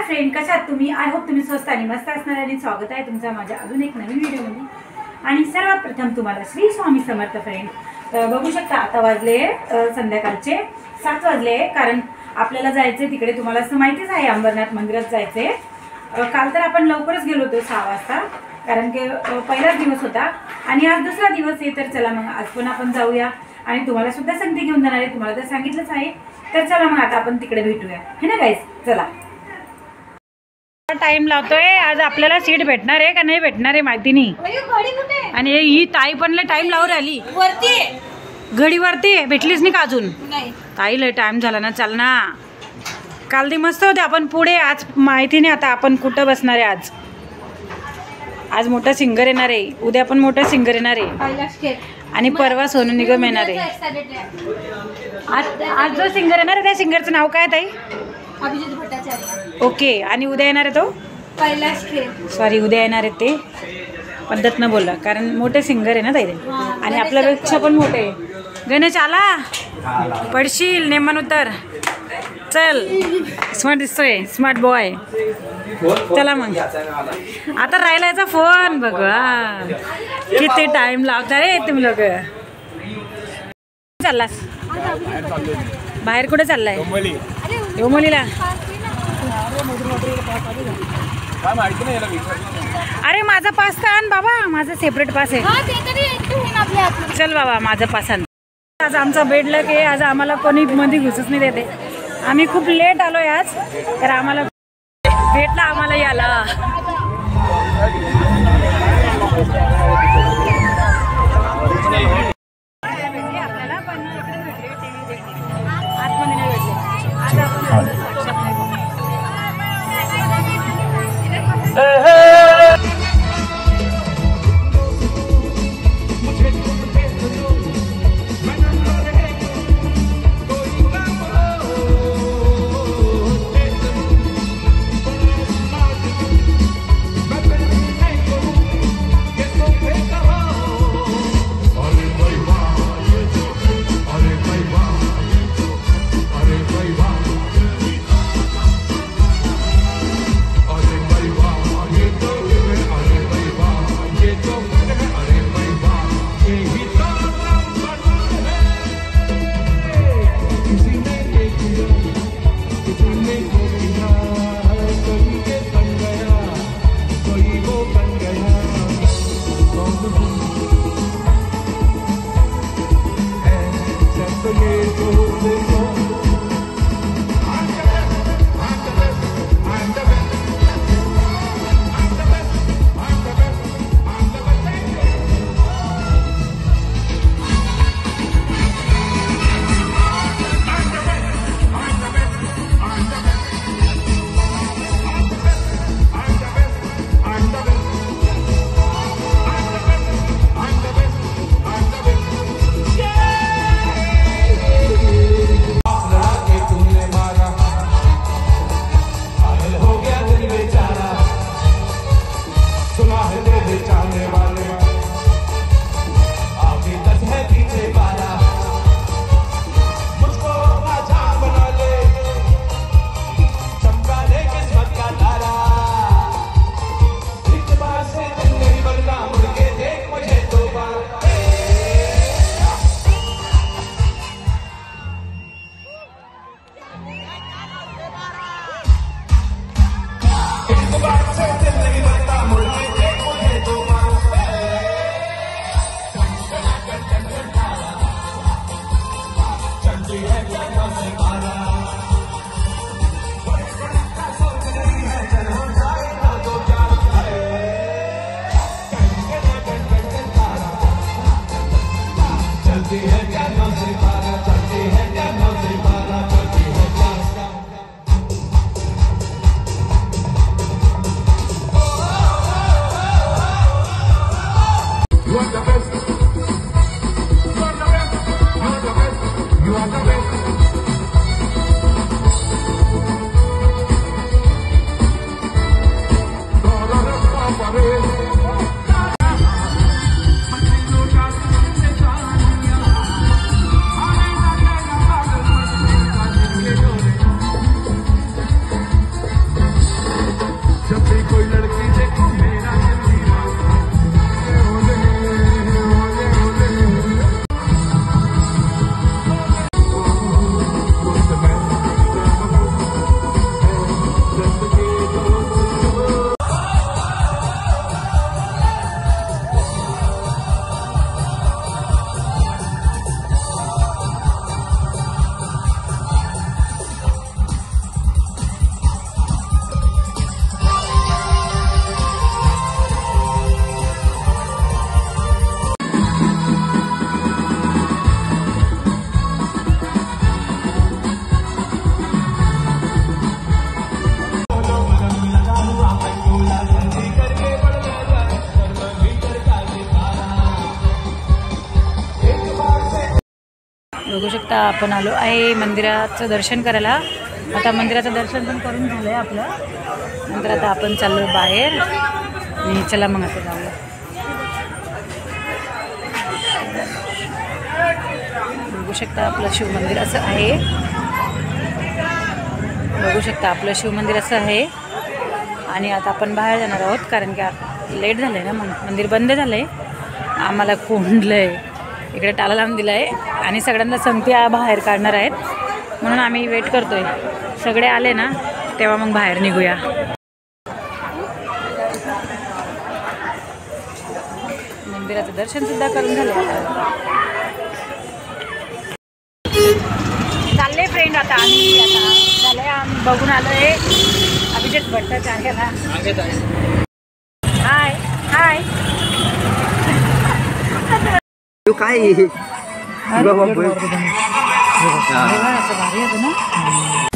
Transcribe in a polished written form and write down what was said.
Friend, कशा आहात तुम्ही? आय होप तुम्ही स्वस्त आणि मस्त असणार आणि स्वागत आहे तुमचं माझ्या अजून एक नवीन व्हिडिओमध्ये। आणि सर्वात प्रथम तुम्हाला श्री स्वामी समर्थ फ्रेंड। बघू शकता आता वाजले संध्याकाळचे 7 वाजले, कारण आपल्याला जायचे तिकडे, तुम्हाला असं माहितीच आहे अंबरनाथ मंदिरात जायचे। काल तर आपण लवकरच गेलो होतो 6 वाजता, कारण की पहिलाच दिवस होता आणि आज दुसरा दिवस आहे। तर चला मग आज पण आपण जाऊया आणि तुम्हाला सुद्धा संगती घेऊन जाणार आहे, तुम्हाला तर सांगितलंच आहे। तर चला मग आता आपण तिकडे भेटूया, है ना गाईस? चला। टाइम लावतोय, आज आपल्याला सीट भेटणार आहे का नाही भेटणार आहे माहिती नाही। आणि ही ताई पण लय टाइम लावून आली वरती, घडीवरती भेटलीच नाही का अजून? ताई लय टाइम झाला ना, चल ना। काल ती मस्त होते, आपण पुढे, आज माहिती नाही आता आपण कुठं बसणार आहे। आज मोठा सिंगर येणार आहे, उद्या पण मोठा सिंगर येणार आहे आणि परवा सोनू निगम येणार आहे। आज जो सिंगर येणार आहे त्या सिंगरचं नाव काय ताई? अभिजित भट्टाचार्य। ओके, आणि उद्या येणार आहे तो कैलाश खेर। सॉरी, उद्या येणार आहे ते, पद्धत न बोला, कारण मोठे सिंगर आहे ना ताई ते, आणि आपल्यापेक्षा पण मोठे। गणेश आला, पडशील नेमन उतर, चल। स्मार्ट दिसतोय, स्मार्ट बॉय। चला मग, आता राहिलायचा फोन बघा, किती टाइम लावता रे तुम्ही लोक। चाललास बाहेर? कुठे चाललाय? डोंबिवलीला। अरे माझा पास तर आण बाबा, माझा सेपरेट पास आहे। चल बाबा, माझा पास आण। आज आमचा बेड लक आहे, आज आम्हाला कोणी मध्ये घुसच नाही देते। आम्ही खूप लेट आलोय आज, तर आम्हाला भेटला आम्हाला याला। आपल्याला पण इकडेच भेटले, आतमध्ये नाही भेटले। आज आपण बघू शकता आपण आलो आहे मंदिराचं दर्शन करायला. आता मंदिराचं दर्शन पण करून झालं आहे आपलं. नंतर आता आपण चाललो बाहेर आणि चला मग आता जाऊया. बघू शकता आपलं शिवमंदिर असं आहे. बघू शकता आपलं शिवमंदिर असं आहे. आणि आता आपण बाहेर जाणार आहोत कारण की लेट झालं आहे ना, मग मंदिर बंद झालं आहे. आम्हाला कोंडलं आहे इकडे, टाला लावून दिला आहे आणि सगळ्यांना संगती बाहेर काढणार आहेत म्हणून आम्ही वेट करतो आहे. सगळे आले ना तेव्हा मग बाहेर निघूया. मंदिराचं दर्शनसुद्धा करून झालं. चालले फ्रेंड आता झालं आहे. आम्ही बघून आलो आहे अभिजित भट्टाचार्याला. हाय हाय काय भारी होतं ना.